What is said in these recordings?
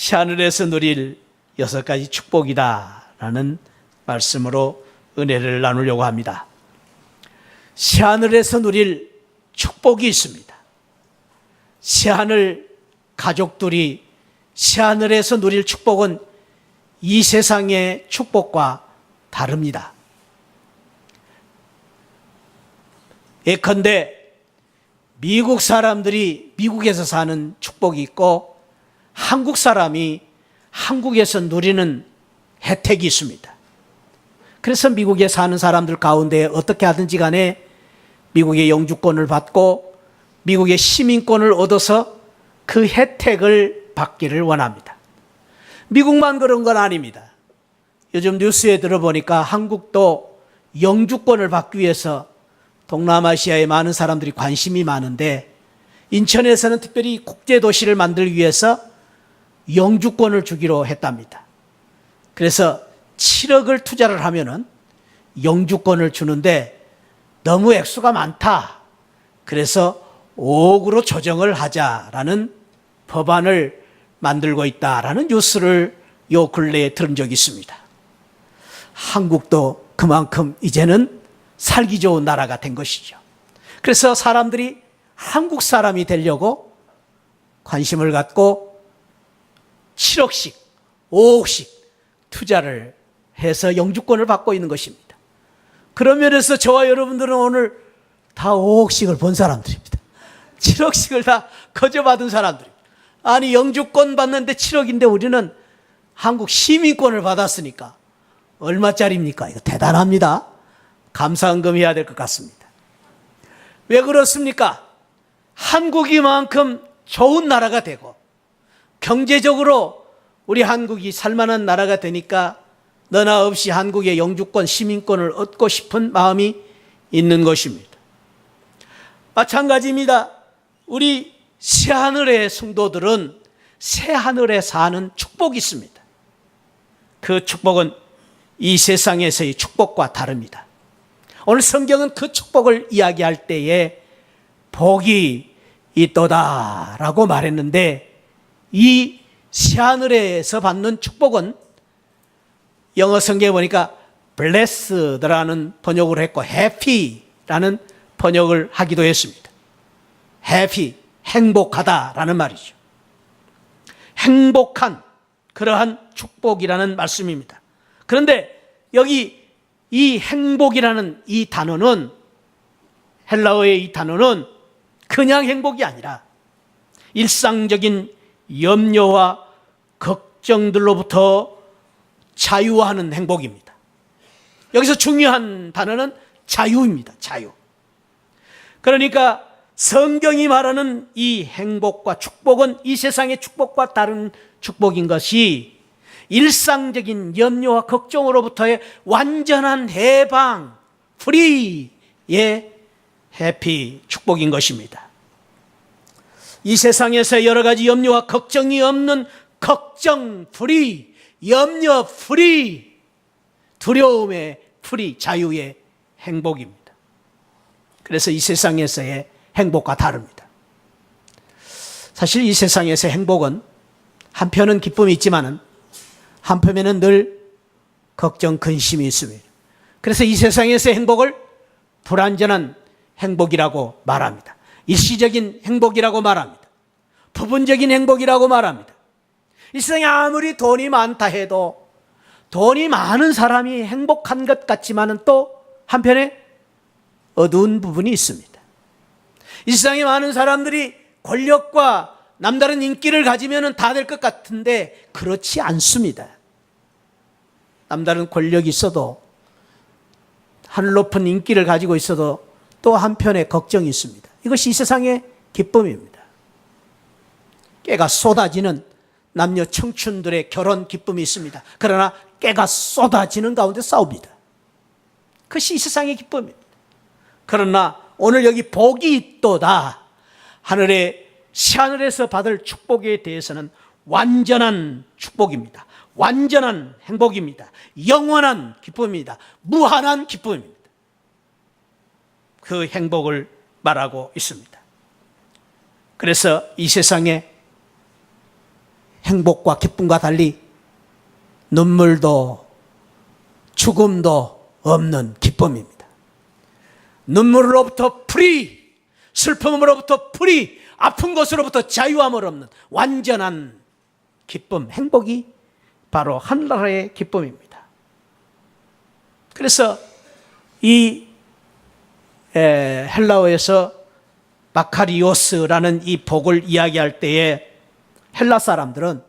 새하늘에서 누릴 6가지 축복이다라는 말씀으로 은혜를 나누려고 합니다. 새하늘에서 누릴 축복이 있습니다. 새하늘 가족들이 새하늘에서 누릴 축복은 이 세상의 축복과 다릅니다. 예컨대 미국 사람들이 미국에서 사는 축복이 있고 한국 사람이 한국에서 누리는 혜택이 있습니다. 그래서 미국에 사는 사람들 가운데 어떻게 하든지 간에 미국의 영주권을 받고 미국의 시민권을 얻어서 그 혜택을 받기를 원합니다. 미국만 그런 건 아닙니다. 요즘 뉴스에 들어보니까 한국도 영주권을 받기 위해서 동남아시아에 많은 사람들이 관심이 많은데 인천에서는 특별히 국제도시를 만들기 위해서 영주권을 주기로 했답니다. 그래서 7억을 투자를 하면은 영주권을 주는데 너무 액수가 많다. 그래서 5억으로 조정을 하자라는 법안을 만들고 있다라는 뉴스를 요 근래에 들은 적이 있습니다. 한국도 그만큼 이제는 살기 좋은 나라가 된 것이죠. 그래서 사람들이 한국 사람이 되려고 관심을 갖고 7억씩, 5억씩 투자를 해서 영주권을 받고 있는 것입니다. 그런 면에서 저와 여러분들은 오늘 다 5억씩을 본 사람들입니다. 7억씩을 다 거저받은 사람들입니다. 아니 영주권 받는데 7억인데 우리는 한국 시민권을 받았으니까 얼마짜리입니까? 이거 대단합니다. 감사헌금 해야 될 것 같습니다. 왜 그렇습니까? 한국이만큼 좋은 나라가 되고 경제적으로 우리 한국이 살만한 나라가 되니까 너나 없이 한국의 영주권, 시민권을 얻고 싶은 마음이 있는 것입니다. 마찬가지입니다. 우리 새하늘의 성도들은 새하늘에 사는 축복이 있습니다. 그 축복은 이 세상에서의 축복과 다릅니다. 오늘 성경은 그 축복을 이야기할 때에 복이 있도다라고 말했는데 이 새하늘에서 받는 축복은 영어 성경에 보니까 blessed라는 번역을 했고 happy라는 번역을 하기도 했습니다. happy, 행복하다라는 말이죠. 행복한 그러한 축복이라는 말씀입니다. 그런데 여기 이 행복이라는 이 단어는 헬라어의 이 단어는 그냥 행복이 아니라 일상적인 염려와 걱정들로부터 자유하는 행복입니다. 여기서 중요한 단어는 자유입니다. 자유. 그러니까 성경이 말하는 이 행복과 축복은 이 세상의 축복과 다른 축복인 것이 일상적인 염려와 걱정으로부터의 완전한 해방, 프리의 해피 축복인 것입니다. 이 세상에서 여러 가지 염려와 걱정이 없는 걱정 프리, 염려 프리, 두려움의 프리, 자유의 행복입니다. 그래서 이 세상에서의 행복과 다릅니다. 사실 이 세상에서의 행복은 한편은 기쁨이 있지만은 한편에는 늘 걱정, 근심이 있습니다. 그래서 이 세상에서의 행복을 불완전한 행복이라고 말합니다. 일시적인 행복이라고 말합니다. 부분적인 행복이라고 말합니다. 이 세상에 아무리 돈이 많다 해도 돈이 많은 사람이 행복한 것 같지만은 또 한편에 어두운 부분이 있습니다. 이 세상에 많은 사람들이 권력과 남다른 인기를 가지면 다 될 것 같은데 그렇지 않습니다. 남다른 권력이 있어도 하늘 높은 인기를 가지고 있어도 또 한편에 걱정이 있습니다. 이것이 이 세상의 기쁨입니다. 깨가 쏟아지는 남녀 청춘들의 결혼 기쁨이 있습니다. 그러나 깨가 쏟아지는 가운데 싸웁니다. 그것이 이 세상의 기쁨입니다. 그러나 오늘 여기 복이 있도다. 새하늘에서 받을 축복에 대해서는 완전한 축복입니다. 완전한 행복입니다. 영원한 기쁨입니다. 무한한 기쁨입니다. 그 행복을 말하고 있습니다. 그래서 이 세상의 행복과 기쁨과 달리 눈물도 죽음도 없는 기쁨입니다. 눈물로부터 프리, 슬픔으로부터 프리, 아픈 것으로부터 자유함을 얻는 완전한 기쁨, 행복이 바로 하늘나라의 기쁨입니다. 그래서 이 헬라어에서 마카리오스라는 이 복을 이야기할 때에 헬라 사람들은,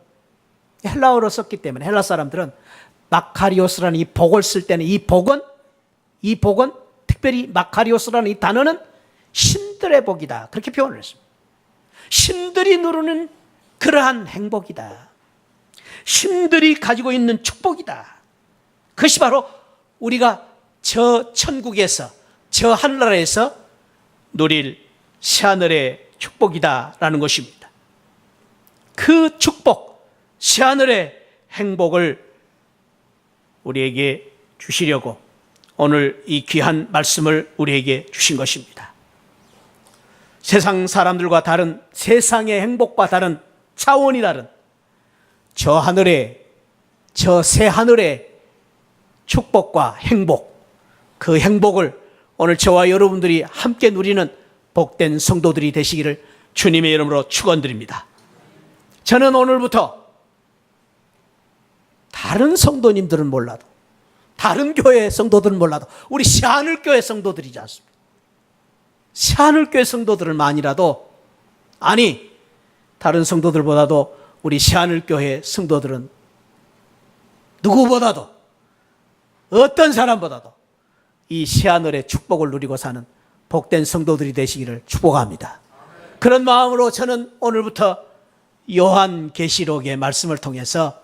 헬라어로 썼기 때문에 헬라 사람들은 마카리오스라는 이 복을 쓸 때는 이 복은 특별히 마카리오스라는 이 단어는 신들의 복이다, 그렇게 표현을 했습니다. 신들이 누르는 그러한 행복이다, 신들이 가지고 있는 축복이다. 그것이 바로 우리가 저 천국에서, 저 하늘나라에서 누릴 새하늘의 축복이다라는 것입니다. 그 축복, 새하늘의 행복을 우리에게 주시려고 오늘 이 귀한 말씀을 우리에게 주신 것입니다. 세상 사람들과 다른, 세상의 행복과 다른, 차원이 다른 저 하늘의, 저 새 하늘의 축복과 행복, 그 행복을 오늘 저와 여러분들이 함께 누리는 복된 성도들이 되시기를 주님의 이름으로 축원드립니다. 저는 오늘부터 다른 성도님들은 몰라도, 다른 교회 성도들은 몰라도 우리 새하늘교회 성도들이지 않습니까? 새하늘교회 성도들만이라도, 아니 다른 성도들보다도 우리 새하늘교회 성도들은 누구보다도, 어떤 사람보다도 이 새하늘의 축복을 누리고 사는 복된 성도들이 되시기를 축복합니다. 그런 마음으로 저는 오늘부터 요한계시록의 말씀을 통해서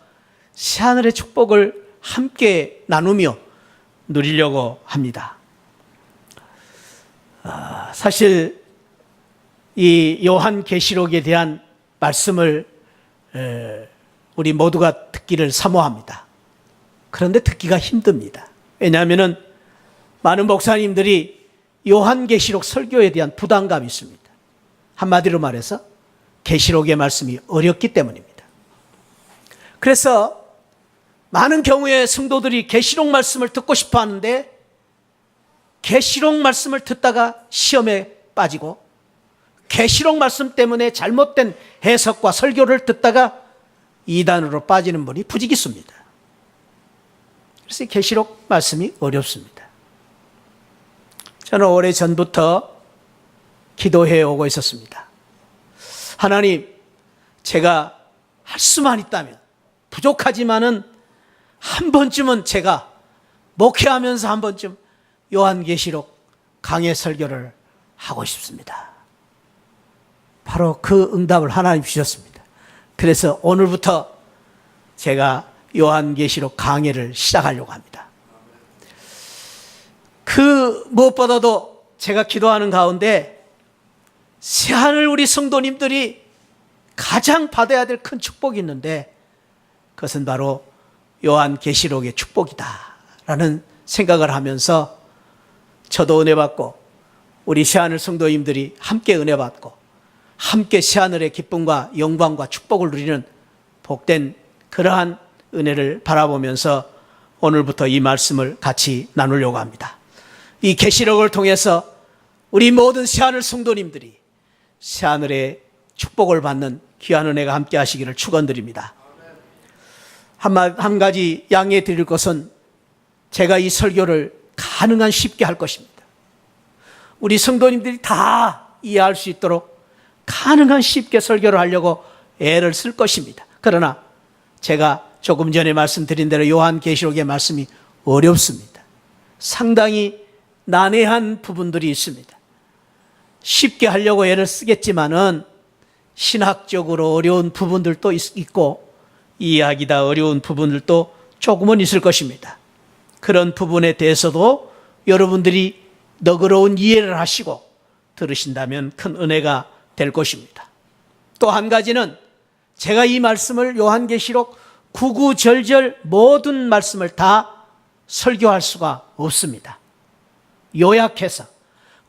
새하늘의 축복을 함께 나누며 누리려고 합니다. 사실 이 요한계시록에 대한 말씀을 우리 모두가 듣기를 사모합니다. 그런데 듣기가 힘듭니다. 왜냐하면 많은 목사님들이 요한계시록 설교에 대한 부담감이 있습니다. 한마디로 말해서 계시록의 말씀이 어렵기 때문입니다. 그래서 많은 경우에 성도들이 계시록 말씀을 듣고 싶어 하는데 계시록 말씀을 듣다가 시험에 빠지고 계시록 말씀 때문에 잘못된 해석과 설교를 듣다가 이단으로 빠지는 분이 부지기수입니다. 그래서 계시록 말씀이 어렵습니다. 저는 오래전부터 기도해 오고 있었습니다. 하나님, 제가 할 수만 있다면, 부족하지만은 한 번쯤은 제가 목회하면서 한 번쯤 요한계시록 강해 설교를 하고 싶습니다. 바로 그 응답을 하나님 주셨습니다. 그래서 오늘부터 제가 요한계시록 강해를 시작하려고 합니다. 그 무엇보다도 제가 기도하는 가운데 새하늘 우리 성도님들이 가장 받아야 될 큰 축복이 있는데 그것은 바로 요한계시록의 축복이다라는 생각을 하면서 저도 은혜 받고 우리 새하늘 성도님들이 함께 은혜 받고 함께 새하늘의 기쁨과 영광과 축복을 누리는 복된 그러한 은혜를 바라보면서 오늘부터 이 말씀을 같이 나누려고 합니다. 이 계시록을 통해서 우리 모든 새하늘 성도님들이 새하늘의 축복을 받는 귀한 은혜가 함께 하시기를 축원드립니다. 한 가지 양해해 드릴 것은 제가 이 설교를 가능한 쉽게 할 것입니다. 우리 성도님들이 다 이해할 수 있도록 가능한 쉽게 설교를 하려고 애를 쓸 것입니다. 그러나 제가 조금 전에 말씀드린 대로 요한계시록의 말씀이 어렵습니다. 상당히 난해한 부분들이 있습니다. 쉽게 하려고 애를 쓰겠지만은 신학적으로 어려운 부분들도 있고 이해하기가 어려운 부분들도 조금은 있을 것입니다. 그런 부분에 대해서도 여러분들이 너그러운 이해를 하시고 들으신다면 큰 은혜가 될 것입니다. 또 한 가지는 제가 이 말씀을 요한계시록 구구절절 모든 말씀을 다 설교할 수가 없습니다. 요약해서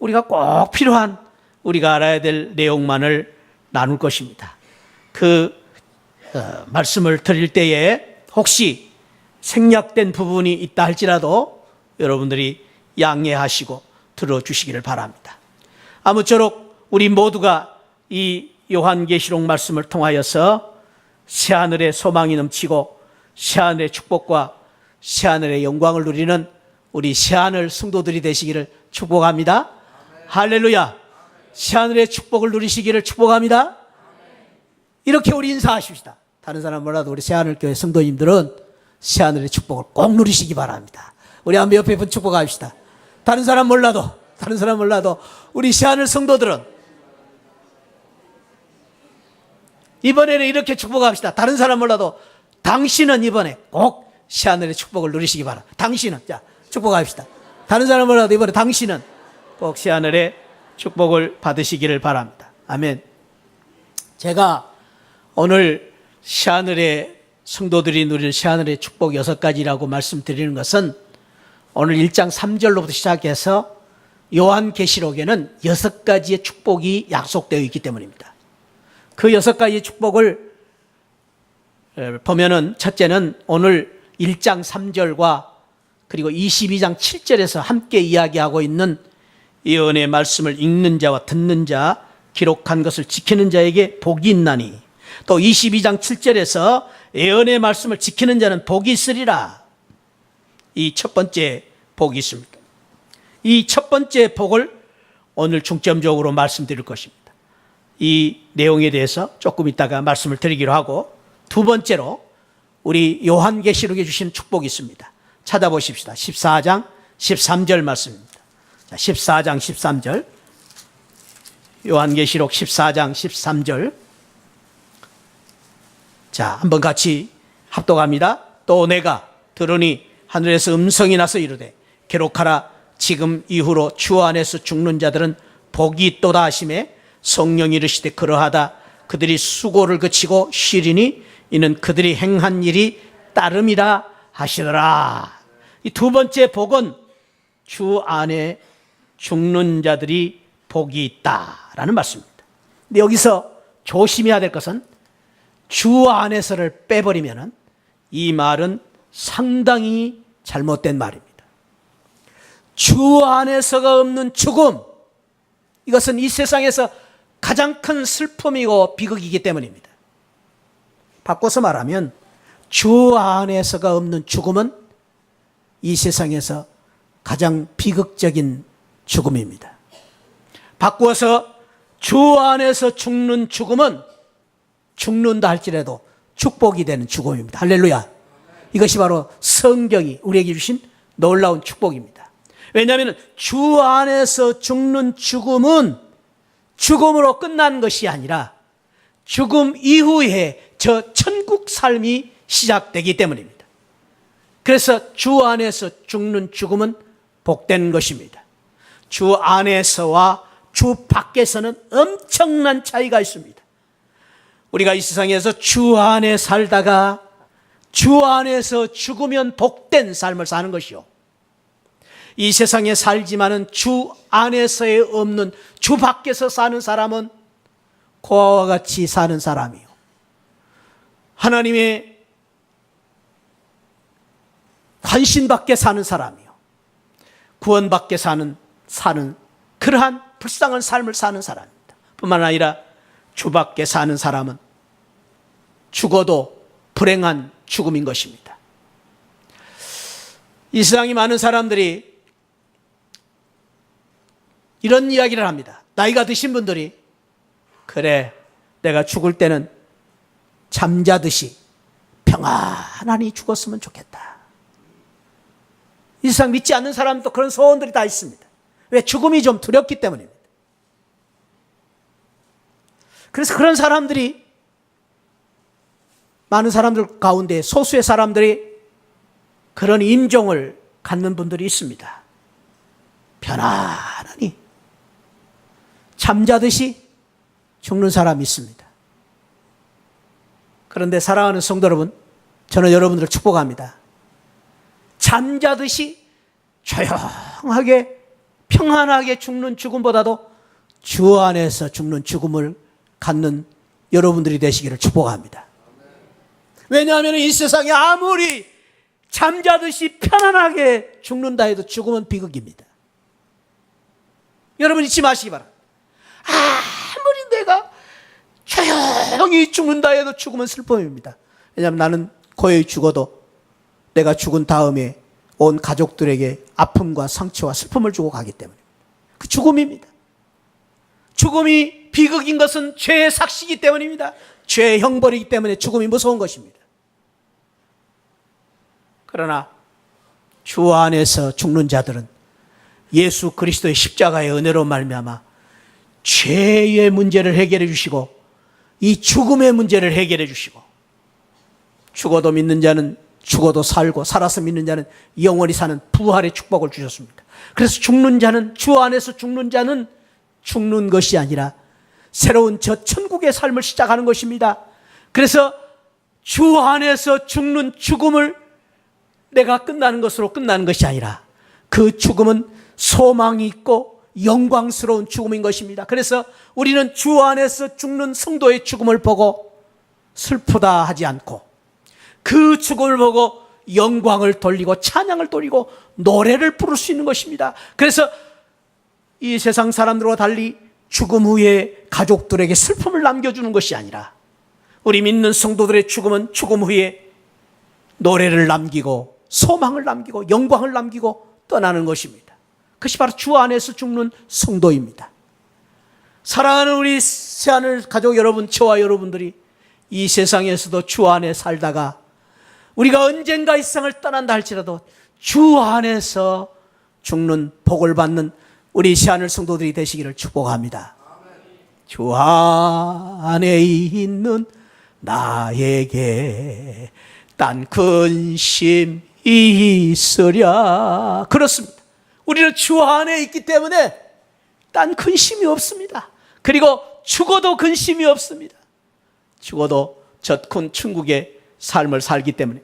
우리가 꼭 필요한 우리가 알아야 될 내용만을 나눌 것입니다. 그 말씀을 드릴 때에 혹시 생략된 부분이 있다 할지라도 여러분들이 양해하시고 들어주시기를 바랍니다. 아무쪼록 우리 모두가 이 요한계시록 말씀을 통하여서 새하늘의 소망이 넘치고 새하늘의 축복과 새하늘의 영광을 누리는 우리 새하늘 성도들이 되시기를 축복합니다. 할렐루야. 새하늘의 축복을 누리시기를 축복합니다. 이렇게 우리 인사하십시다. 다른 사람 몰라도 우리 새하늘교회 성도님들은 새하늘의 축복을 꼭 누리시기 바랍니다. 우리 한번 옆에 분 축복합시다. 다른 사람 몰라도 우리 새하늘 성도들은 이번에는 이렇게 축복합시다. 다른 사람 몰라도 당신은 이번에 꼭 새하늘의 축복을 누리시기 바랍니다. 당신은, 자, 축복합시다. 다른 사람 몰라도 이번에 당신은 꼭 새하늘의 축복을 받으시기를 바랍니다. 아멘. 제가 오늘 새하늘의 성도들이 누리는 새하늘의 축복 6가지라고 말씀드리는 것은 오늘 1장 3절로부터 시작해서 요한계시록에는 6가지의 축복이 약속되어 있기 때문입니다. 그 6가지의 축복을 보면은 첫째는 오늘 1장 3절과 그리고 22장 7절에서 함께 이야기하고 있는 예언의 말씀을 읽는 자와 듣는 자, 기록한 것을 지키는 자에게 복이 있나니, 또 22장 7절에서 예언의 말씀을 지키는 자는 복이 있으리라. 이 첫 번째 복이 있습니다. 이 첫 번째 복을 오늘 중점적으로 말씀드릴 것입니다. 이 내용에 대해서 조금 이따가 말씀을 드리기로 하고, 두 번째로 우리 요한계시록에 주신 축복이 있습니다. 찾아보십시다. 14장 13절 말씀입니다. 자, 14장 13절, 요한계시록 14장 13절. 자, 한번 같이 합독합니다. 또 내가 들으니 하늘에서 음성이 나서 이르되 기록하라. 지금 이후로 주 안에서 죽는 자들은 복이 있도다 하시매, 성령이 이르시되 그러하다. 그들이 수고를 그치고 쉬리니 이는 그들이 행한 일이 따름이라 하시더라. 이 두 번째 복은 주 안에 죽는 자들이 복이 있다라는 말씀입니다. 근데 여기서 조심해야 될 것은 주 안에서를 빼버리면 이 말은 상당히 잘못된 말입니다. 주 안에서가 없는 죽음, 이것은 이 세상에서 가장 큰 슬픔이고 비극이기 때문입니다. 바꿔서 말하면 주 안에서가 없는 죽음은 이 세상에서 가장 비극적인 죽음입니다. 바꾸어서 주 안에서 죽는 죽음은 죽는다 할지라도 축복이 되는 죽음입니다. 할렐루야. 이것이 바로 성경이 우리에게 주신 놀라운 축복입니다. 왜냐하면 주 안에서 죽는 죽음은 죽음으로 끝난 것이 아니라 죽음 이후에 저 천국 삶이 시작되기 때문입니다. 그래서 주 안에서 죽는 죽음은 복된 것입니다. 주 안에서와 주 밖에서는 엄청난 차이가 있습니다. 우리가 이 세상에서 주 안에 살다가 주 안에서 죽으면 복된 삶을 사는 것이요, 이 세상에 살지만은 주 안에서에 없는 주 밖에서 사는 사람은 고아와 같이 사는 사람이요, 하나님의 관심 밖에 사는 사람이요, 구원 밖에 사는 그러한 불쌍한 삶을 사는 사람입니다. 뿐만 아니라 주 밖에 사는 사람은 죽어도 불행한 죽음인 것입니다. 이 세상에 많은 사람들이 이런 이야기를 합니다. 나이가 드신 분들이, 그래, 내가 죽을 때는 잠자듯이 평안하니 죽었으면 좋겠다. 이 세상 믿지 않는 사람도 그런 소원들이 다 있습니다. 왜? 죽음이 좀 두렵기 때문입니다. 그래서 그런 사람들이, 많은 사람들 가운데 소수의 사람들이 그런 임종을 갖는 분들이 있습니다. 편안하니 잠자듯이 죽는 사람이 있습니다. 그런데 사랑하는 성도 여러분, 저는 여러분들을 축복합니다. 잠자듯이 조용하게 평안하게 죽는 죽음보다도 주 안에서 죽는 죽음을 갖는 여러분들이 되시기를 축복합니다. 왜냐하면 이 세상에 아무리 잠자듯이 편안하게 죽는다 해도 죽음은 비극입니다. 여러분 잊지 마시기 바랍니다. 아무리 내가 조용히 죽는다 해도 죽음은 슬픔입니다. 왜냐하면 나는 고요히 죽어도 내가 죽은 다음에 온 가족들에게 아픔과 상처와 슬픔을 주고 가기 때문에 그 죽음입니다. 죽음이 비극인 것은 죄의 삭시기 때문입니다. 죄의 형벌이기 때문에 죽음이 무서운 것입니다. 그러나 주 안에서 죽는 자들은 예수 그리스도의 십자가의 은혜로 말미암아 죄의 문제를 해결해 주시고 이 죽음의 문제를 해결해 주시고 죽어도 믿는 자는 죽어도 살고 살아서 믿는 자는 영원히 사는 부활의 축복을 주셨습니다. 그래서 죽는 자는 주 안에서 죽는 자는 죽는 것이 아니라 새로운 저 천국의 삶을 시작하는 것입니다. 그래서 주 안에서 죽는 죽음을 내가 끝나는 것으로 끝나는 것이 아니라 그 죽음은 소망이 있고 영광스러운 죽음인 것입니다. 그래서 우리는 주 안에서 죽는 성도의 죽음을 보고 슬프다 하지 않고 그 죽음을 보고 영광을 돌리고 찬양을 돌리고 노래를 부를 수 있는 것입니다. 그래서 이 세상 사람들과 달리 죽음 후에 가족들에게 슬픔을 남겨주는 것이 아니라 우리 믿는 성도들의 죽음은 죽음 후에 노래를 남기고 소망을 남기고 영광을 남기고 떠나는 것입니다. 그것이 바로 주 안에서 죽는 성도입니다. 사랑하는 우리 새하늘 가족 여러분, 저와 여러분들이 이 세상에서도 주 안에 살다가 우리가 언젠가 이 세상을 떠난다 할지라도 주 안에서 죽는 복을 받는 우리 새하늘 성도들이 되시기를 축복합니다. 주 안에 있는 나에게 딴 근심이 있으랴. 그렇습니다. 우리는 주 안에 있기 때문에 딴 근심이 없습니다. 그리고 죽어도 근심이 없습니다. 죽어도 저 큰 천국의 삶을 살기 때문에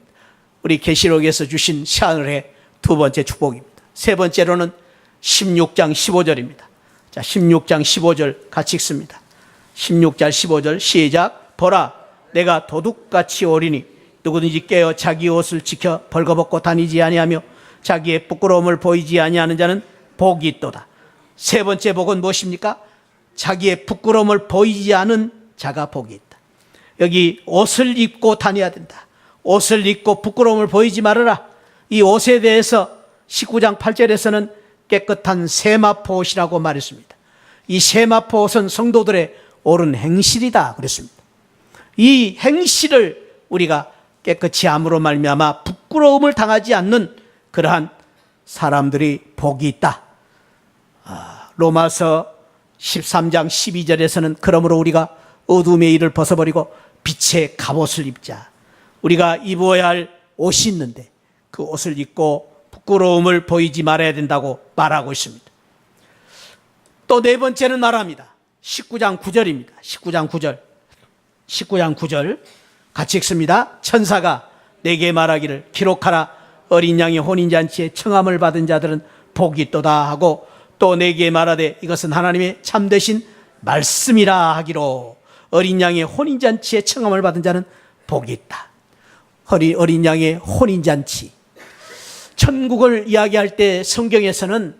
우리 계시록에서 주신 새하늘의 두 번째 축복입니다. 세 번째로는 16장 15절입니다. 자, 16장 15절 같이 읽습니다. 16장 15절 시작. 보라, 내가 도둑같이 오리니 누구든지 깨어 자기 옷을 지켜 벌거벗고 다니지 아니하며 자기의 부끄러움을 보이지 아니하는 자는 복이 있도다. 세 번째 복은 무엇입니까? 자기의 부끄러움을 보이지 않은 자가 복이 있다. 여기 옷을 입고 다녀야 된다. 옷을 입고 부끄러움을 보이지 말아라. 이 옷에 대해서 19장 8절에서는 깨끗한 세마포 옷이라고 말했습니다. 이 세마포 옷은 성도들의 옳은 행실이다 그랬습니다. 이 행실을 우리가 깨끗이 함으로 말미암아 부끄러움을 당하지 않는 그러한 사람들이 복이 있다. 로마서 13장 12절에서는 그러므로 우리가 어둠의 일을 벗어버리고 빛의 갑옷을 입자. 우리가 입어야 할 옷이 있는데 그 옷을 입고 부끄러움을 보이지 말아야 된다고 말하고 있습니다. 또 네 번째는 말합니다. 19장 9절입니다. 19장 9절 같이 읽습니다. 천사가 내게 말하기를 기록하라. 어린 양의 혼인잔치에 청함을 받은 자들은 복이 있도다 하고 또 내게 말하되 이것은 하나님의 참되신 말씀이라 하기로 어린 양의 혼인잔치에 청함을 받은 자는 복이 있다. 어린 양의 혼인잔치, 천국을 이야기할 때 성경에서는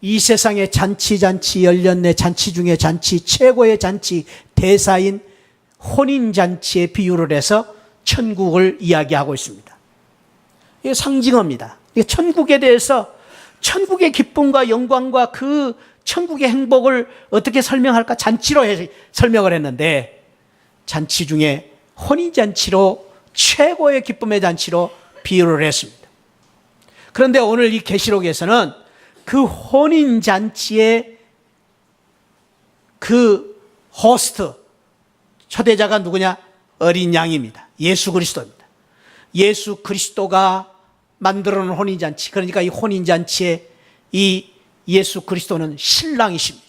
이 세상의 잔치, 열련내 잔치 중에 잔치, 최고의 잔치, 대사인 혼인잔치에 비유를 해서 천국을 이야기하고 있습니다. 이게 상징어입니다. 이게 천국에 대해서 천국의 기쁨과 영광과 그 천국의 행복을 어떻게 설명할까? 잔치로 설명을 했는데 잔치 중에 혼인잔치로 최고의 기쁨의 잔치로 비유를 했습니다. 그런데 오늘 이 계시록에서는 그 혼인잔치의 그 호스트, 초대자가 누구냐? 어린 양입니다. 예수 그리스도입니다. 예수 그리스도가 만들어 놓은 혼인잔치, 그러니까 이 혼인잔치에 이 예수 그리스도는 신랑이십니다.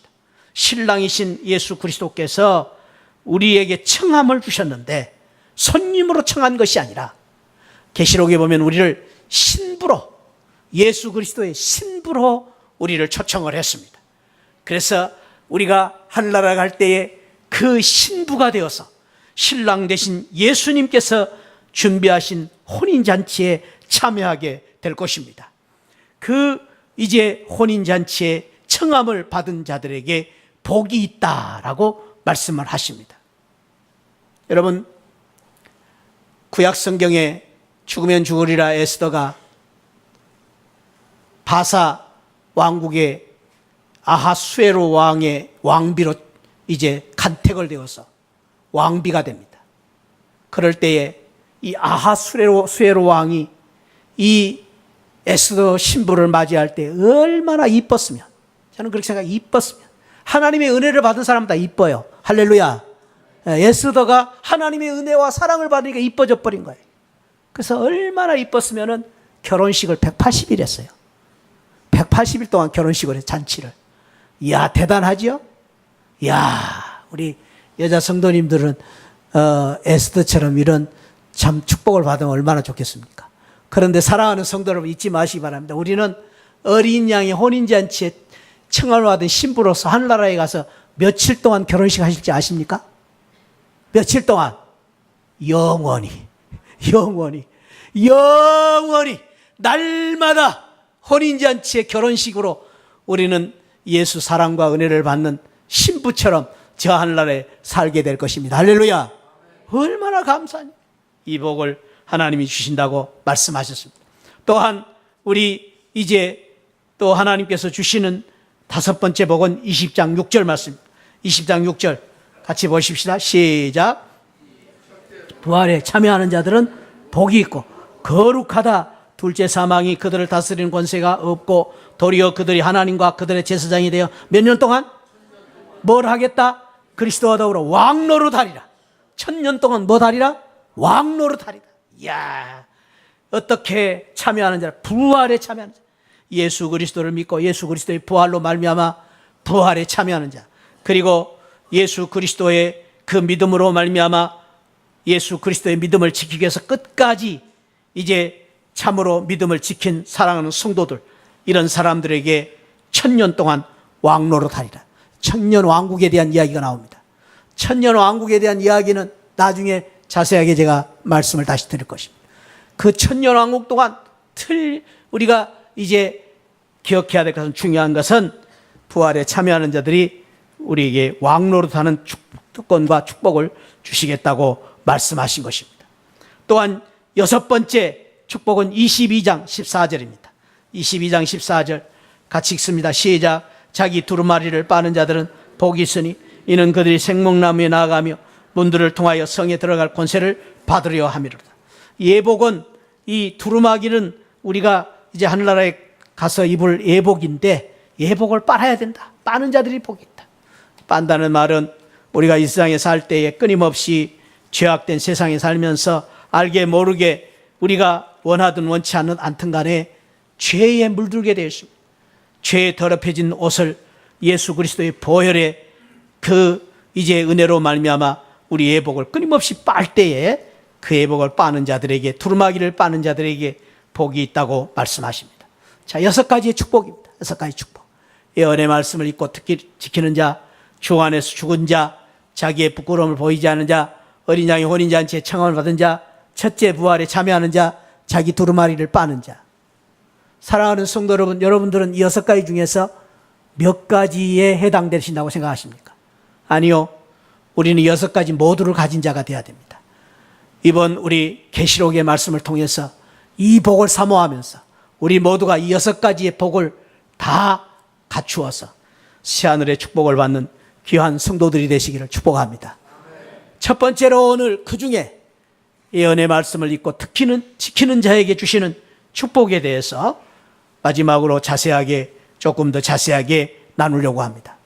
신랑이신 예수 그리스도께서 우리에게 청함을 주셨는데 손님으로 청한 것이 아니라 계시록에 보면 우리를 신부로, 예수 그리스도의 신부로 우리를 초청을 했습니다. 그래서 우리가 하늘나라 갈 때에 그 신부가 되어서 신랑 대신 예수님께서 준비하신 혼인잔치에 참여하게 될 것입니다. 그 이제 혼인잔치에 청함을 받은 자들에게 복이 있다라고 말씀을 하십니다. 여러분, 구약 성경에 죽으면 죽으리라 에스더가 바사 왕국의 아하수에로 왕의 왕비로 이제 간택을 되어서 왕비가 됩니다. 그럴 때에 이 아하수에로 왕이 이 에스더 신부를 맞이할 때 얼마나 이뻤으면, 저는 그렇게 생각해요. 이뻤으면. 하나님의 은혜를 받은 사람은 다 이뻐요. 할렐루야. 에스더가 하나님의 은혜와 사랑을 받으니까 이뻐져 버린 거예요. 그래서 얼마나 이뻤으면 결혼식을 180일 했어요. 180일 동안 결혼식을 해요. 잔치를. 이야, 대단하지요? 이야, 우리 여자 성도님들은 에스더처럼 이런 참 축복을 받으면 얼마나 좋겠습니까? 그런데 사랑하는 성도 여러분, 잊지 마시기 바랍니다. 우리는 어린 양의 혼인잔치에 청함을 받은 신부로서 하늘나라에 가서 며칠 동안 결혼식 하실지 아십니까? 며칠 동안? 영원히 날마다 혼인잔치의 결혼식으로 우리는 예수 사랑과 은혜를 받는 신부처럼 저 하늘나라에 살게 될 것입니다. 할렐루야. 얼마나 감사하니. 이 복을 하나님이 주신다고 말씀하셨습니다. 또한 우리 이제 또 하나님께서 주시는 다섯 번째 복은 20장 6절 말씀입니다. 20장 6절 같이 보십시다. 시작. 부활에 참여하는 자들은 복이 있고 거룩하다. 둘째 사망이 그들을 다스리는 권세가 없고 도리어 그들이 하나님과 그들의 제사장이 되어 몇 년 동안 뭘 하겠다? 그리스도와 더불어 왕노릇하리라. 1000년 동안 뭐 하리라? 왕노릇하리라. 이야, 어떻게 참여하는 자? 부활에 참여하는 자. 예수 그리스도를 믿고 예수 그리스도의 부활로 말미암아 부활에 참여하는 자. 그리고 예수 그리스도의 그 믿음으로 말미암아 예수 그리스도의 믿음을 지키기 위해서 끝까지 이제 참으로 믿음을 지킨 사랑하는 성도들, 이런 사람들에게 1000년 동안 왕노릇하리라. 천년 왕국에 대한 이야기가 나옵니다. 천년 왕국에 대한 이야기는 나중에 자세하게 제가 말씀을 다시 드릴 것입니다. 그 천년 왕국 동안 우리가 이제 기억해야 될 것은, 중요한 것은 부활에 참여하는 자들이 우리에게 왕노릇하는 특권과 축복을 주시겠다고 말씀하신 것입니다. 또한 여섯 번째 축복은 22장 14절입니다. 22장 14절 같이 읽습니다. 시작. 자기 두루마리를 빠는 자들은 복이 있으니 이는 그들이 생목나무에 나아가며 문들을 통하여 성에 들어갈 권세를 받으려 함이로다. 예복은, 이 두루마기는 우리가 이제 하늘나라에 가서 입을 예복인데 예복을 빨아야 된다. 빠는 자들이 복이 있다. 빤다는 말은 우리가 이 세상에 살 때에 끊임없이 죄악된 세상에 살면서 알게 모르게 우리가 원하든 원치 않든 간에 죄에 물들게 되어 있습니다. 죄에 더럽혀진 옷을 예수 그리스도의 보혈의 그 이제 은혜로 말미암아 우리 예복을 끊임없이 빨 때에 그 예복을 빠는 자들에게, 두루마기를 빠는 자들에게 복이 있다고 말씀하십니다. 자, 6가지의 축복입니다. 6가지 축복. 예언의 말씀을 읽고 지키는 자, 주 안에서 죽은 자, 자기의 부끄러움을 보이지 않는 자, 어린 양의 혼인잔치에 청함을 받은 자, 첫째 부활에 참여하는 자, 자기 두루마리를 빠는 자. 사랑하는 성도 여러분, 여러분들은 이 6가지 중에서 몇 가지에 해당되신다고 생각하십니까? 아니요. 우리는 6가지 모두를 가진 자가 되어야 됩니다. 이번 우리 계시록의 말씀을 통해서 이 복을 사모하면서 우리 모두가 이 6가지의 복을 다 갖추어서 새하늘의 축복을 받는 귀한 성도들이 되시기를 축복합니다. 첫 번째로 오늘 그 중에 예언의 말씀을 읽고 지키는 자에게 주시는 축복에 대해서 마지막으로 조금 더 자세하게 나누려고 합니다.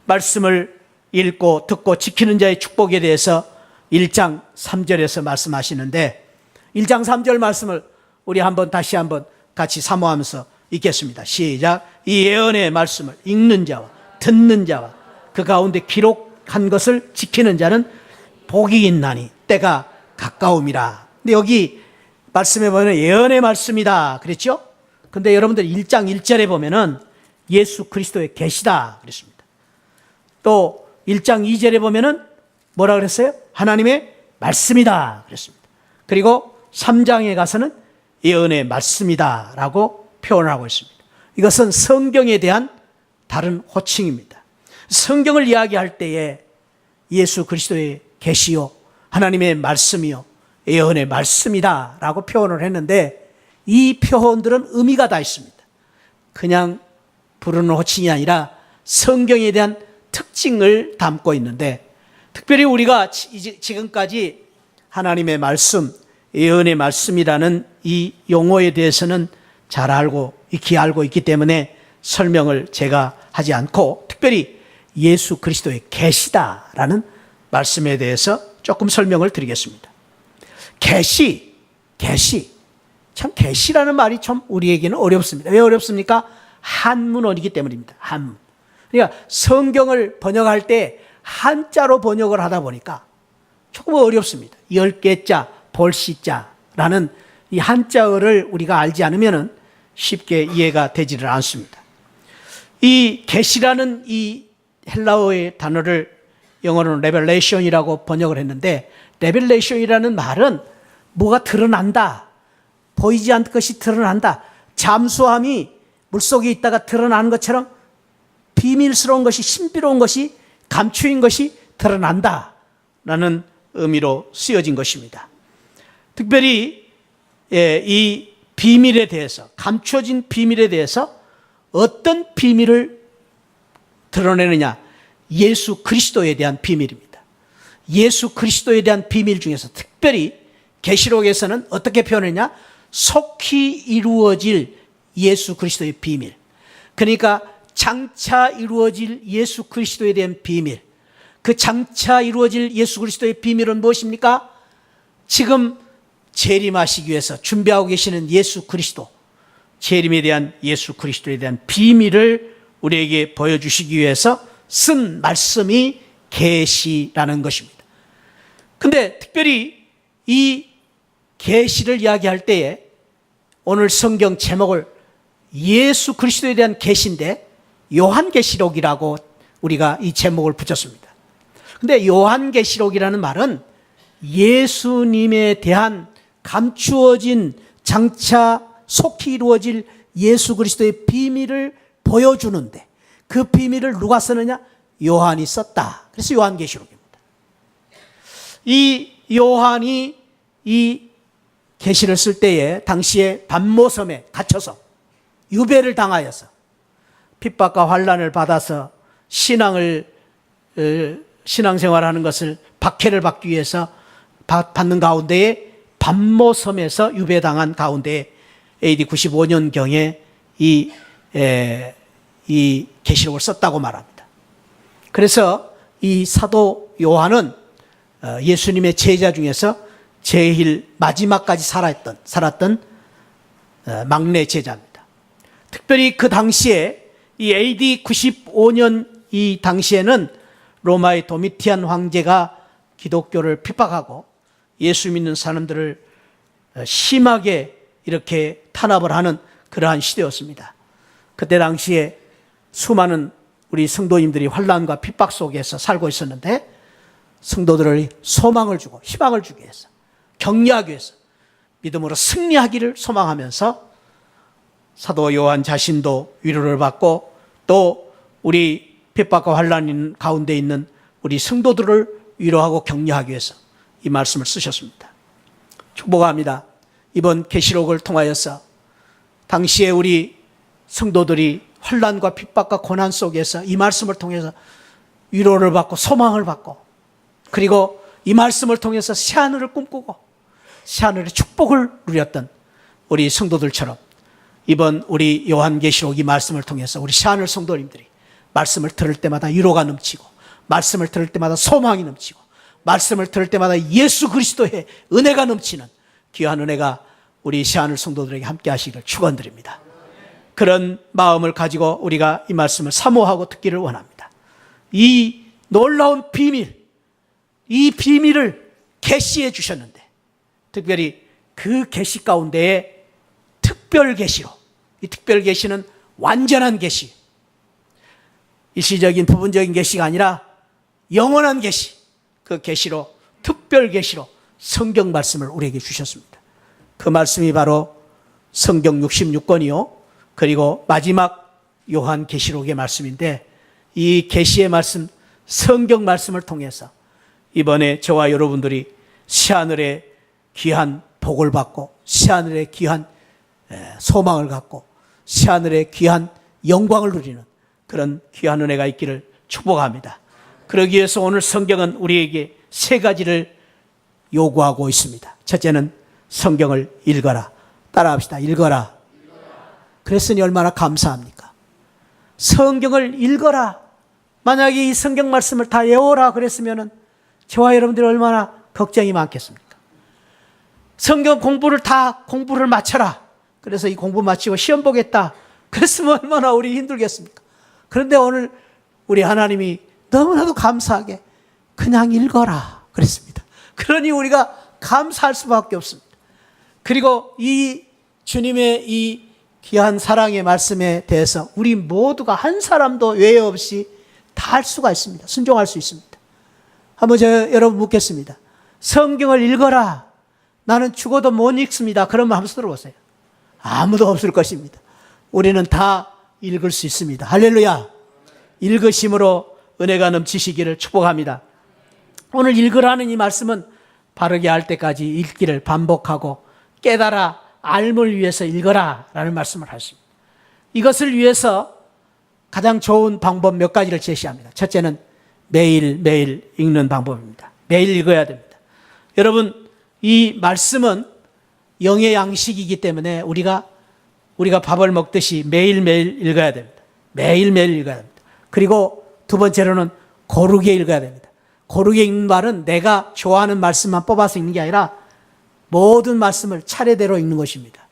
말씀을 읽고 듣고 지키는 자의 축복에 대해서 1장 3절에서 말씀하시는데, 1장 3절 말씀을 우리 다시 한번 같이 사모하면서 읽겠습니다. 시작. 이 예언의 말씀을 읽는 자와 듣는 자와 그 가운데 기록한 것을 지키는 자는 복이 있나니 때가 가까움이라. 근데 여기 말씀에 보면 예언의 말씀이다 그랬죠? 근데 여러분들 1장 1절에 보면은 예수 그리스도의 계시다 그랬습니다. 또 1장 2절에 보면은 뭐라 그랬어요? 하나님의 말씀이다 그랬습니다. 그리고 3장에 가서는 예언의 말씀이다라고 표현을 하고 있습니다. 이것은 성경에 대한 다른 호칭입니다. 성경을 이야기할 때에 예수 그리스도의 계시요, 하나님의 말씀이요, 예언의 말씀이다라고 표현을 했는데, 이 표현들은 의미가 다 있습니다. 그냥 부르는 호칭이 아니라 성경에 대한 특징을 담고 있는데, 특별히 우리가 지금까지 하나님의 말씀, 예언의 말씀이라는 이 용어에 대해서는 잘 알고 익히 알고 있기 때문에 설명을 제가 하지 않고, 특별히 예수 그리스도의 계시다라는 말씀에 대해서 조금 설명을 드리겠습니다. 계시. 참 계시라는 말이 참 우리에게는 어렵습니다. 왜 어렵습니까? 한문어이기 때문입니다. 한문. 그러니까 성경을 번역할 때 한자로 번역을 하다 보니까 조금 어렵습니다. 10개자, 볼시자라는 이 한자어를 우리가 알지 않으면 쉽게 이해가 되지를 않습니다. 이 계시라는 이 헬라어의 단어를 영어로는 레벨레이션이라고 번역을 했는데, 레벨레이션이라는 말은 뭐가 드러난다, 보이지 않는 것이 드러난다, 잠수함이 물속에 있다가 드러나는 것처럼 비밀스러운 것이, 신비로운 것이, 감추인 것이 드러난다라는 의미로 쓰여진 것입니다. 특별히 이 비밀에 대해서, 감춰진 비밀에 대해서 어떤 비밀을 드러내느냐? 예수 그리스도에 대한 비밀입니다. 예수 그리스도에 대한 비밀 중에서 특별히 계시록에서는 어떻게 표현했냐? 속히 이루어질 예수 그리스도의 비밀. 그러니까 장차 이루어질 예수 그리스도에 대한 비밀. 그 장차 이루어질 예수 그리스도의 비밀은 무엇입니까? 지금 재림하시기 위해서 준비하고 계시는 예수 그리스도, 재림에 대한 예수 그리스도에 대한 비밀을 우리에게 보여주시기 위해서 쓴 말씀이 계시라는 것입니다. 근데 특별히 이 계시를 이야기할 때에 오늘 성경 제목을 예수 그리스도에 대한 계시인데 요한계시록이라고 우리가 이 제목을 붙였습니다. 근데 요한계시록이라는 말은 예수님에 대한 감추어진, 장차 속히 이루어질 예수 그리스도의 비밀을 보여주는데, 그 비밀을 누가 쓰느냐? 요한이 썼다. 그래서 요한계시록입니다. 이 요한이 이 계시를 쓸 때에 당시에 반모섬에 갇혀서 유배를 당하여서 핍박과 환난을 받아서 신앙생활하는 것을 박해를 받기 위해서 받는 가운데에 반모섬에서 유배당한 가운데 AD 95년경에 이 계시록을 썼다고 말합니다. 그래서 이 사도 요한은 예수님의 제자 중에서 제일 마지막까지 살았던 막내 제자입니다. 특별히 그 당시에 이 AD 95년 이 당시에는 로마의 도미티안 황제가 기독교를 핍박하고 예수 믿는 사람들을 심하게 이렇게 탄압을 하는 그러한 시대였습니다. 그때 당시에 수많은 우리 성도님들이 환난과 핍박 속에서 살고 있었는데, 성도들을 소망을 주고 희망을 주기 위해서, 격려하기 위해서, 믿음으로 승리하기를 소망하면서 사도 요한 자신도 위로를 받고, 또 우리 핍박과 환난 가운데 있는 우리 성도들을 위로하고 격려하기 위해서 이 말씀을 쓰셨습니다. 축복합니다. 이번 계시록을 통하여서 당시에 우리 성도들이 환난과 핍박과 고난 속에서 이 말씀을 통해서 위로를 받고 소망을 받고, 그리고 이 말씀을 통해서 새하늘을 꿈꾸고 새하늘의 축복을 누렸던 우리 성도들처럼 이번 우리 요한계시록 이 말씀을 통해서 우리 새하늘 성도님들이 말씀을 들을 때마다 위로가 넘치고, 말씀을 들을 때마다 소망이 넘치고, 말씀을 들을 때마다 예수 그리스도의 은혜가 넘치는 귀한 은혜가 우리 새하늘 성도들에게 함께 하시기를 축원드립니다. 그런 마음을 가지고 우리가 이 말씀을 사모하고 듣기를 원합니다. 이 놀라운 비밀, 이 비밀을 계시해 주셨는데, 특별히 그 계시 가운데에 특별 계시로, 이 특별 계시는 완전한 계시, 일시적인 부분적인 계시가 아니라 영원한 계시, 그 계시로, 특별 계시로 성경 말씀을 우리에게 주셨습니다. 그 말씀이 바로 성경 66권이요. 그리고 마지막 요한계시록의 말씀인데, 이 계시의 말씀, 성경 말씀을 통해서 이번에 저와 여러분들이 새하늘의 귀한 복을 받고, 새하늘의 귀한 소망을 갖고, 새하늘의 귀한 영광을 누리는 그런 귀한 은혜가 있기를 축복합니다. 그러기 위해서 오늘 성경은 우리에게 세 가지를 요구하고 있습니다. 첫째는 성경을 읽어라. 따라합시다. 읽어라. 그랬으니 얼마나 감사합니까? 성경을 읽어라. 만약에 이 성경 말씀을 다 외워라 그랬으면 저와 여러분들이 얼마나 걱정이 많겠습니까? 성경 공부를 마쳐라. 그래서 이 공부 마치고 시험 보겠다. 그랬으면 얼마나 우리 힘들겠습니까? 그런데 오늘 우리 하나님이 너무나도 감사하게 그냥 읽어라 그랬습니다. 그러니 우리가 감사할 수밖에 없습니다. 그리고 이 주님의 이 귀한 사랑의 말씀에 대해서 우리 모두가 한 사람도 외에 없이 다 할 수가 있습니다. 순종할 수 있습니다. 한번 여러분 묻겠습니다. 성경을 읽어라. 나는 죽어도 못 읽습니다. 그러면 한번 들어보세요. 아무도 없을 것입니다. 우리는 다 읽을 수 있습니다. 할렐루야. 읽으심으로 은혜가 넘치시기를 축복합니다. 오늘 읽으라는 이 말씀은 바르게 알 때까지 읽기를 반복하고 깨달아 알을 위해서 읽어라 라는 말씀을 하십니다. 이것을 위해서 가장 좋은 방법 몇 가지를 제시합니다. 첫째는 매일매일 읽는 방법입니다. 매일 읽어야 됩니다. 여러분, 이 말씀은 영의 양식이기 때문에 우리가 밥을 먹듯이 매일매일 읽어야 됩니다. 매일매일 읽어야 됩니다. 그리고 두 번째로는 고르게 읽어야 됩니다. 고르게 읽는 말은 내가 좋아하는 말씀만 뽑아서 읽는 게 아니라 모든 말씀을 차례대로 읽는 것입니다.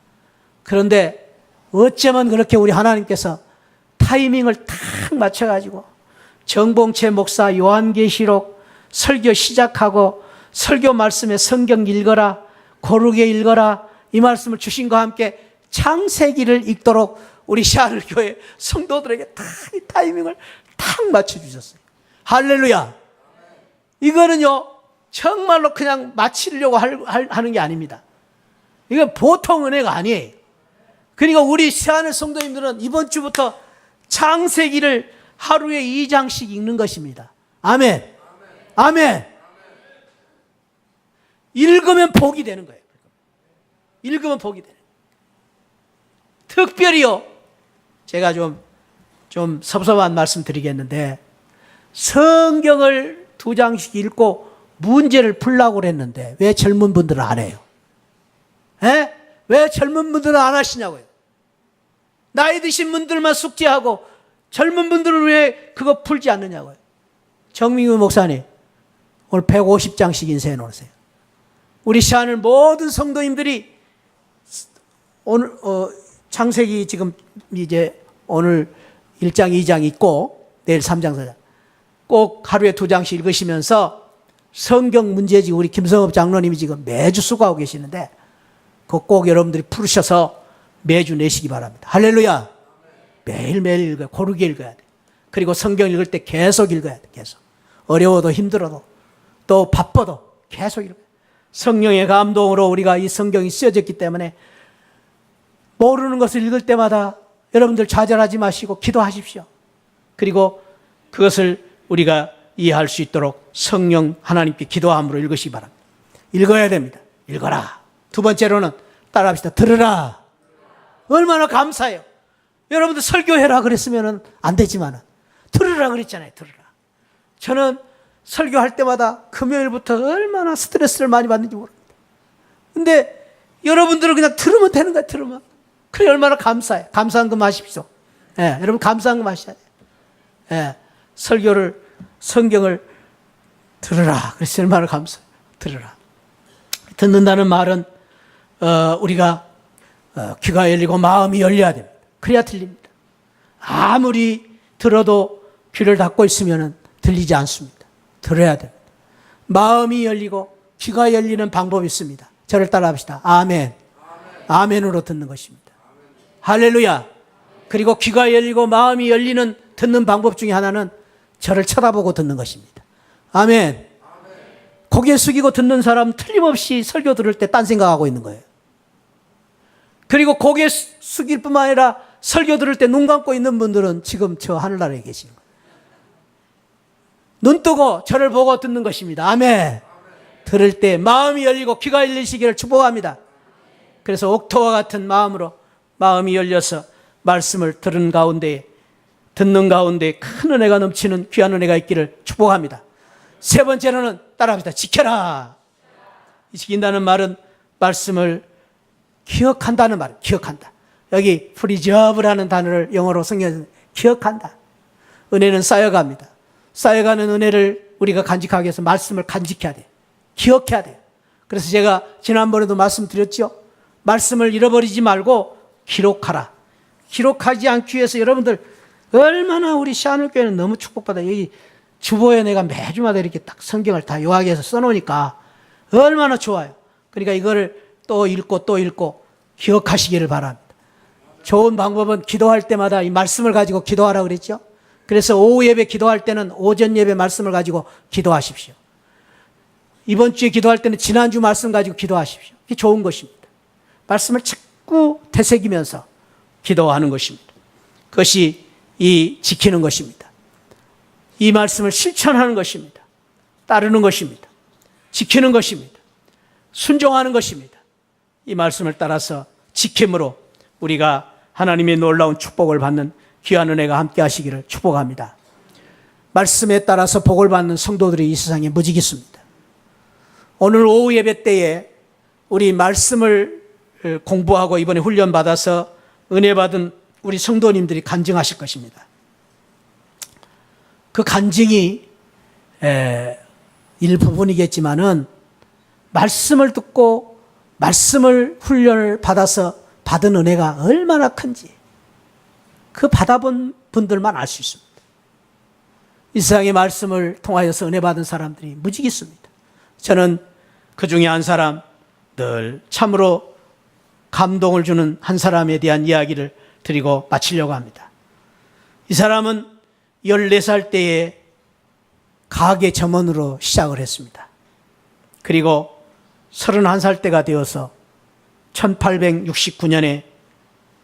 그런데 어쩌면 그렇게 우리 하나님께서 타이밍을 딱 맞춰가지고 정봉채 목사 요한계시록 설교 시작하고 설교 말씀에 성경 읽어라, 고르게 읽어라 이 말씀을 주신 것과 함께 창세기를 읽도록 우리 새하늘교회 성도들에게 다 이 타이밍을 딱 맞춰주셨어요. 할렐루야. 이거는요 정말로 그냥 마치려고 하는 게 아닙니다. 이건 보통 은혜가 아니에요. 그러니까 우리 새하늘 성도님들은 이번 주부터 창세기를 하루에 2장씩 읽는 것입니다. 아멘. 아멘. 읽으면 복이 되는 거예요. 읽으면 복이 되는 거예요. 특별히요, 제가 좀 섭섭한 말씀 드리겠는데, 성경을 2장씩 읽고 문제를 풀라고 그랬는데 왜 젊은 분들은 안 해요? 왜 젊은 분들은 안 하시냐고요? 나이 드신 분들만 숙제하고 젊은 분들은 왜 그거 풀지 않느냐고요? 정민규 목사님, 오늘 150장씩 인쇄해 놓으세요. 우리 새하늘 모든 성도님들이 오늘 창세기 지금 이제 오늘 1장, 2장 있고 내일 3장, 4장 꼭 하루에 2장씩 읽으시면서 성경 문제집 우리 김성업 장로님이 지금 매주 수고하고 계시는데 그거 꼭 여러분들이 풀으셔서 매주 내시기 바랍니다. 할렐루야. 매일매일 읽어야, 고르게 읽어야 돼. 그리고 성경 읽을 때 계속 읽어야 돼. 계속. 어려워도 힘들어도 또 바빠도 계속 읽어야 돼. 성령의 감동으로 우리가 이 성경이 쓰여졌기 때문에 모르는 것을 읽을 때마다 여러분들 좌절하지 마시고 기도하십시오. 그리고 그것을 우리가 이해할 수 있도록 성령 하나님께 기도함으로 읽으시기 바랍니다. 읽어야 됩니다. 읽어라. 두 번째로는 따라합시다. 들으라. 얼마나 감사해요. 여러분들 설교해라 그랬으면 안 되지만 들으라 그랬잖아요. 들으라. 저는 설교할 때마다 금요일부터 얼마나 스트레스를 많이 받는지 모릅니다. 근데 여러분들은 그냥 들으면 되는 거예요. 들으면. 그래 얼마나 감사해요. 감사한금 하십시오. 예, 여러분 감사한금 하셔야 돼요. 예, 성경을 들으라. 그래서 얼마나 감사해요. 들으라. 듣는다는 말은 우리가 귀가 열리고 마음이 열려야 됩니다. 그래야 들립니다. 아무리 들어도 귀를 닫고 있으면 들리지 않습니다. 들어야 됩니다. 마음이 열리고 귀가 열리는 방법이 있습니다. 저를 따라합시다. 아멘. 아멘으로 듣는 것입니다. 할렐루야. 그리고 귀가 열리고 마음이 열리는 듣는 방법 중에 하나는 저를 쳐다보고 듣는 것입니다. 아멘. 고개 숙이고 듣는 사람 틀림없이 설교 들을 때 딴 생각하고 있는 거예요. 그리고 고개 숙일 뿐만 아니라 설교 들을 때 눈 감고 있는 분들은 지금 저 하늘나라에 계시는 거예요. 눈 뜨고 저를 보고 듣는 것입니다. 아멘. 들을 때 마음이 열리고 귀가 열리시기를 축복합니다. 그래서 옥토와 같은 마음으로 마음이 열려서 말씀을 듣는 가운데 큰 은혜가 넘치는 귀한 은혜가 있기를 축복합니다. 세 번째로는 따라합니다. 지켜라. 지킨다는 말은 말씀을 기억한다는 말이에요. 기억한다. 여기 preserve라는 단어를 영어로 성경에서 기억한다. 은혜는 쌓여갑니다. 쌓여가는 은혜를 우리가 간직하기 위해서 말씀을 간직해야 돼요. 기억해야 돼요. 그래서 제가 지난번에도 말씀드렸죠. 말씀을 잃어버리지 말고 기록하라. 기록하지 않기 위해서 여러분들 얼마나 우리 시아놀교회는 너무 축복받아요. 여기 주보에 내가 매주마다 이렇게 딱 성경을 다 요약해서 써놓으니까 얼마나 좋아요. 그러니까 이거를 또 읽고 기억하시기를 바랍니다. 좋은 방법은 기도할 때마다 이 말씀을 가지고 기도하라고 그랬죠. 그래서 오후 예배 기도할 때는 오전 예배 말씀을 가지고 기도하십시오. 이번 주에 기도할 때는 지난주 말씀 가지고 기도하십시오. 이게 좋은 것입니다. 말씀을 자꾸 되새기면서 기도하는 것입니다. 그것이 이 지키는 것입니다. 이 말씀을 실천하는 것입니다. 따르는 것입니다. 지키는 것입니다. 순종하는 것입니다. 이 말씀을 따라서 지킴으로 우리가 하나님의 놀라운 축복을 받는 귀한 은혜가 함께 하시기를 축복합니다. 말씀에 따라서 복을 받는 성도들이 이 세상에 무지 있습니다. 오늘 오후 예배 때에 우리 말씀을 공부하고 이번에 훈련받아서 은혜 받은 우리 성도님들이 간증하실 것입니다. 그 간증이 일부분이겠지만은 말씀을 듣고 말씀을 훈련을 받아서 받은 은혜가 얼마나 큰지 그 받아본 분들만 알 수 있습니다. 이 세상의 말씀을 통하여서 은혜 받은 사람들이 무지 있습니다. 저는 그 중에 한 사람, 늘 참으로 감동을 주는 한 사람에 대한 이야기를 드리고 마치려고 합니다. 이 사람은 14살 때에 가게 점원으로 시작을 했습니다. 그리고 31살 때가 되어서 1869년에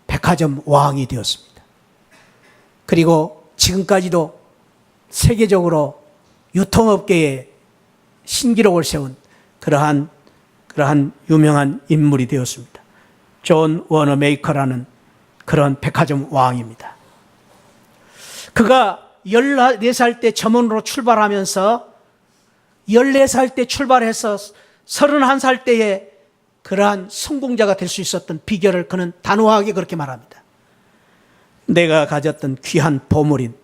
백화점 왕이 되었습니다. 그리고 지금까지도 세계적으로 유통업계에 신기록을 세운 그러한 유명한 인물이 되었습니다. 존 워너메이커라는 그런 백화점 왕입니다. 그가 14살 때 점원으로 출발하면서 14살 때 출발해서 31살 때에 그러한 성공자가 될 수 있었던 비결을 그는 단호하게 그렇게 말합니다. 내가 가졌던 귀한 보물인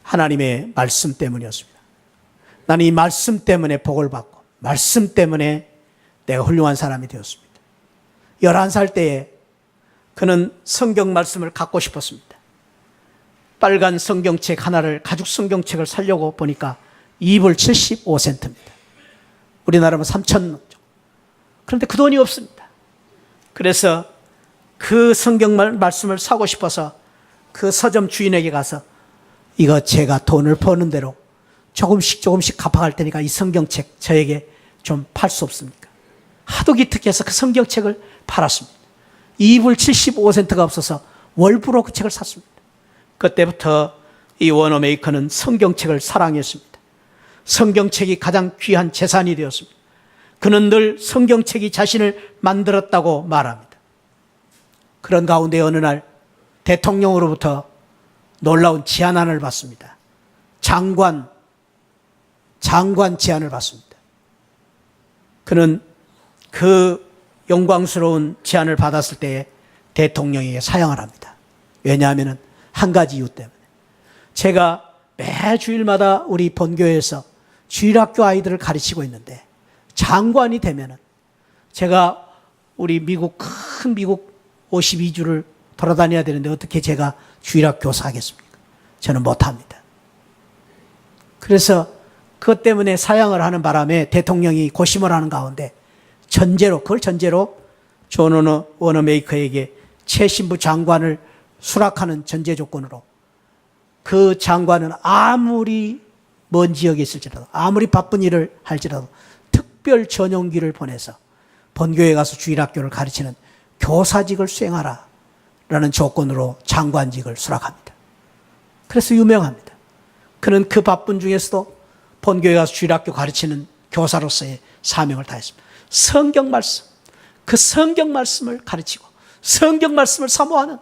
하나님의 말씀 때문이었습니다. 나는 이 말씀 때문에 복을 받고 말씀 때문에 내가 훌륭한 사람이 되었습니다. 11살 때에 그는 성경 말씀을 갖고 싶었습니다. 빨간 성경책 하나를, 가죽 성경책을 사려고 보니까 2불 75센트입니다. 우리나라면 3,000원. 그런데 그 돈이 없습니다. 그래서 그 성경 말씀을 사고 싶어서 그 서점 주인에게 가서 이거 제가 돈을 버는 대로 조금씩 갚아갈 테니까 이 성경책 저에게 좀 팔 수 없습니까? 하도 기특해서 그 성경책을 팔았습니다. 2불 75센트가 없어서 월부로 그 책을 샀습니다. 그때부터 이 워너메이커는 성경책을 사랑했습니다. 성경책이 가장 귀한 재산이 되었습니다. 그는 늘 성경책이 자신을 만들었다고 말합니다. 그런 가운데 어느 날 대통령으로부터 놀라운 제안을 받습니다. 장관 제안을 받습니다. 그는 그 영광스러운 제안을 받았을 때에 대통령에게 사양을 합니다. 왜냐하면 한 가지 이유 때문에 제가 매 주일마다 우리 본교회에서 주일학교 아이들을 가르치고 있는데 장관이 되면은 제가 우리 큰 미국 52주를 돌아다녀야 되는데 어떻게 제가 주일학교 교사 하겠습니까? 저는 못합니다. 그래서 그것 때문에 사양을 하는 바람에 대통령이 고심을 하는 가운데 그걸 전제로 존 워너메이커에게 최신부 장관을 수락하는 전제 조건으로 그 장관은 아무리 먼 지역에 있을지라도 아무리 바쁜 일을 할지라도 특별 전용기를 보내서 본교에 가서 주일학교를 가르치는 교사직을 수행하라 라는 조건으로 장관직을 수락합니다. 그래서 유명합니다. 그는 그 바쁜 중에서도 본교에 가서 주일학교 가르치는 교사로서의 사명을 다했습니다. 성경 말씀, 그 성경 말씀을 가르치고 성경 말씀을 사모하는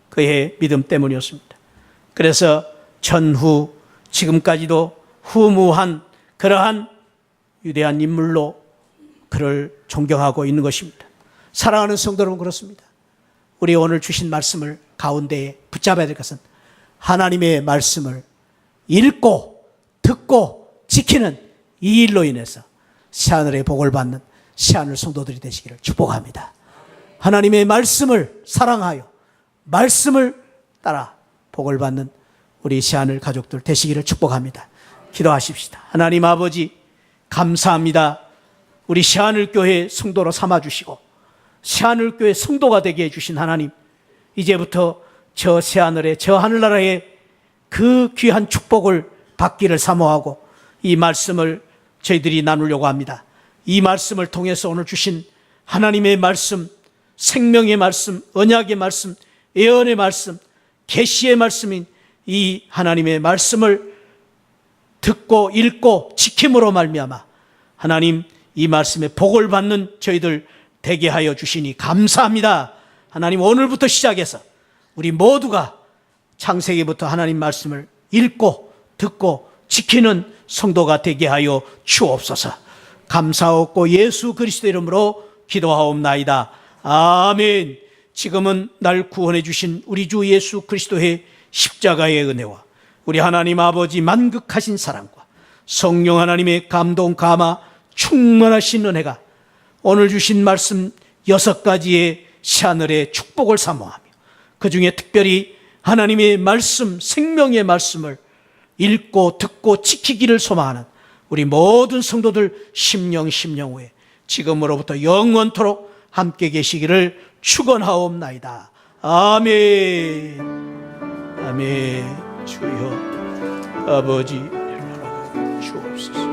그의 믿음 때문이었습니다. 그래서 전후 지금까지도 후무한 그러한 위대한 인물로 그를 존경하고 있는 것입니다. 사랑하는 성도 여러분, 그렇습니다. 우리 오늘 주신 말씀을 가운데에 붙잡아야 될 것은 하나님의 말씀을 읽고 듣고 지키는 이 일로 인해서 새하늘의 복을 받는 새하늘 성도들이 되시기를 축복합니다. 하나님의 말씀을 사랑하여 말씀을 따라 복을 받는 우리 새하늘 가족들 되시기를 축복합니다. 기도하십시다. 하나님 아버지, 감사합니다. 우리 새하늘교회 성도로 삼아주시고 새하늘교회 성도가 되게 해주신 하나님, 이제부터 저 새하늘의 저 하늘나라의 그 귀한 축복을 받기를 사모하고 이 말씀을 저희들이 나누려고 합니다. 이 말씀을 통해서 오늘 주신 하나님의 말씀, 생명의 말씀, 언약의 말씀, 예언의 말씀, 계시의 말씀인 이 하나님의 말씀을 듣고 읽고 지킴으로 말미암아 하나님 이 말씀에 복을 받는 저희들 되게 하여 주시니 감사합니다. 하나님, 오늘부터 시작해서 우리 모두가 창세기부터 하나님 말씀을 읽고 듣고 지키는 성도가 되게 하여 주옵소서. 감사하옵고 예수 그리스도 이름으로 기도하옵나이다. 아멘. 지금은 날 구원해 주신 우리 주 예수 그리스도의 십자가의 은혜와 우리 하나님 아버지 만극하신 사랑과 성령 하나님의 감동 감화 충만하신 은혜가 오늘 주신 말씀 6가지의 새하늘의 축복을 사모하며 그 중에 특별히 하나님의 말씀, 생명의 말씀을 읽고 듣고 지키기를 소망하는 우리 모든 성도들 심령 후에 지금으로부터 영원토록 함께 계시기를 축원하옵나이다. 아멘. 아멘. 주여 아버지 은혜를 주옵소서.